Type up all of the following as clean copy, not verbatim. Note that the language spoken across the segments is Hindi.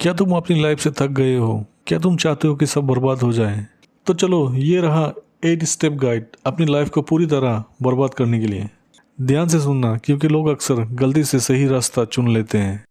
क्या तुम अपनी लाइफ से थक गए हो? क्या तुम चाहते हो कि सब बर्बाद हो जाए? तो चलो, ये रहा 8 स्टेप गाइड अपनी लाइफ को पूरी तरह बर्बाद करने के लिए। ध्यान से सुनना, क्योंकि लोग अक्सर गलती से सही रास्ता चुन लेते हैं।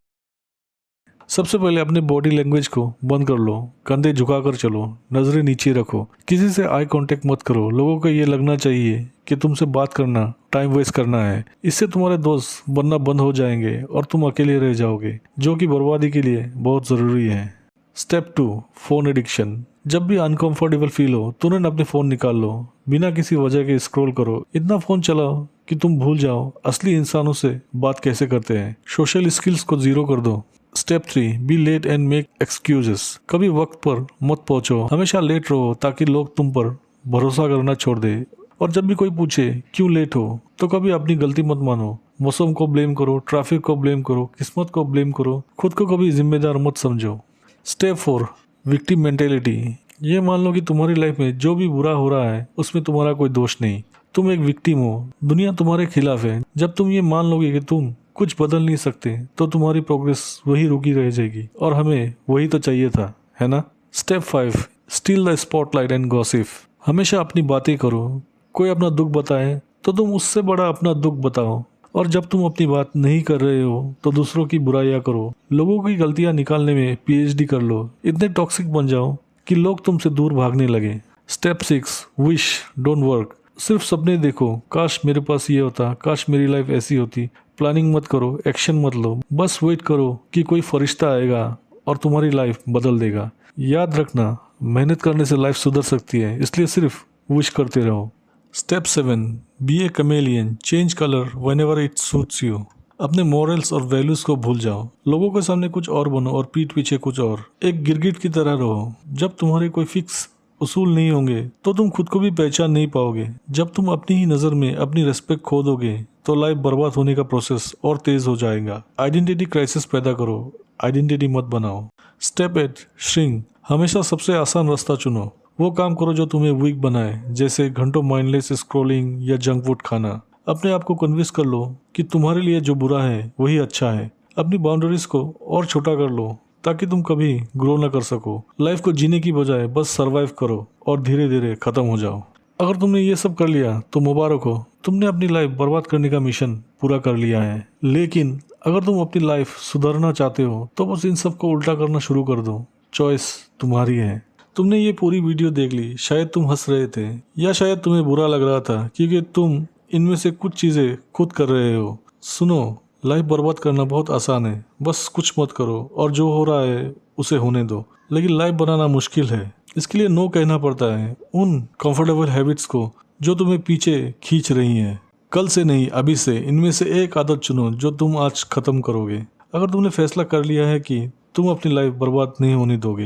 सबसे पहले अपने बॉडी लैंग्वेज को बंद कर लो। कंधे झुकाकर चलो, नजरें नीचे रखो, किसी से आई कांटेक्ट मत करो। लोगों को ये लगना चाहिए कि तुमसे बात करना टाइम वेस्ट करना है। इससे तुम्हारे दोस्त बनना बंद हो जाएंगे और तुम अकेले रह जाओगे, जो कि बर्बादी के लिए बहुत ज़रूरी है। Step 2, phone addiction. जब भी अनकंफर्टेबल फील हो, तुरंत अपने फ़ोन निकाल लो। बिना किसी वजह के स्क्रॉल करो, इतना फ़ोन चलाओ कि तुम भूल जाओ असली इंसानों से बात कैसे करते हैं। सोशल स्किल्स को जीरो कर दो। Step 3, be late and make excuses. कभी वक्त पर मत पहुंचो, हमेशा लेट रहो ताकि लोग तुम पर भरोसा करना छोड़ दे। और जब भी कोई पूछे क्यों लेट हो, तो कभी अपनी गलती मत मानो। मौसम को ब्लेम करो, ट्रैफिक को ब्लेम करो, किस्मत को ब्लेम करो, खुद को कभी जिम्मेदार मत समझो। Step 4, victim mentality. ये मान लो कि तुम्हारी लाइफ में जो भी बुरा हो रहा है उसमें तुम्हारा कोई दोष नहीं। तुम एक विक्टिम हो, दुनिया तुम्हारे खिलाफ है। जब तुम ये मान लोगे कि तुम कुछ बदल नहीं सकते, तो तुम्हारी प्रोग्रेस वही रुकी रह जाएगी, और हमें वही तो चाहिए था, है ना? Step 5, steel the spotlight and gossip. हमेशा अपनी बातें करो। कोई अपना दुख बताए तो तुम उससे बड़ा अपना दुख बताओ, और जब तुम अपनी बात नहीं कर रहे हो तो दूसरों की बुराइयां करो। लोगों की गलतियां निकालने में पीएचडी कर लो। इतने टॉक्सिक बन जाओ कि लोग तुमसे दूर भागने लगे। Step 6, wish don't work. सिर्फ सपने देखो, काश मेरे पास ये होता, काश मेरी लाइफ ऐसी होती। प्लानिंग मत करो, एक्शन मत लो, बस वेट करो कि कोई फरिश्ता आएगा और तुम्हारी लाइफ बदल देगा। याद रखना, मेहनत करने से लाइफ सुधर सकती है, इसलिए सिर्फ विश करते रहो। Step 7, be a chameleon, change colour whenever it suits you. अपने मॉरल्स और वैल्यूज को भूल जाओ। लोगों के सामने कुछ और बनो और पीठ पीछे कुछ और। एक गिरगिट की तरह रहो। जब तुम्हारे कोई फिक्स उसूल नहीं होंगे तो तुम खुद को भी पहचान नहीं पाओगे। जब तुम अपनी ही नज़र में अपनी रेस्पेक्ट खो दोगे तो लाइफ बर्बाद होने का प्रोसेस और तेज हो जाएगा। आइडेंटिटी क्राइसिस पैदा करो, आइडेंटिटी मत बनाओ। Step 8, shrink. हमेशा सबसे आसान रास्ता चुनो। वो काम करो जो तुम्हें वीक बनाए, जैसे घंटों माइंडलेस स्क्रॉलिंग या जंक फूड खाना। अपने आप को कन्विंस कर लो कि तुम्हारे लिए जो बुरा है वही अच्छा है। अपनी बाउंड्रीज को और छोटा कर लो ताकि तुम कभी ग्रो ना कर सको। लाइफ को जीने की बजाय बस सरवाइव करो और धीरे धीरे खत्म हो जाओ। अगर तुमने ये सब कर लिया तो मुबारक हो, तुमने अपनी लाइफ बर्बाद करने का मिशन पूरा कर लिया है। लेकिन अगर तुम अपनी लाइफ सुधारना चाहते हो तो बस इन सब को उल्टा करना शुरू कर दो। चॉइस तुम्हारी है। तुमने ये पूरी वीडियो देख ली, शायद तुम हंस रहे थे या शायद तुम्हें बुरा लग रहा था, क्योंकि तुम इनमें से कुछ चीज़ें खुद कर रहे हो। सुनो, लाइफ बर्बाद करना बहुत आसान है, बस कुछ मत करो और जो हो रहा है उसे होने दो। लेकिन लाइफ बनाना मुश्किल है, इसके लिए नो कहना पड़ता है उन कंफर्टेबल हैबिट्स को जो तुम्हें पीछे खींच रही हैं। कल से नहीं, अभी से इनमें से एक आदत चुनो जो तुम आज खत्म करोगे। अगर तुमने फैसला कर लिया है कि तुम अपनी लाइफ बर्बाद नहीं होने दोगे,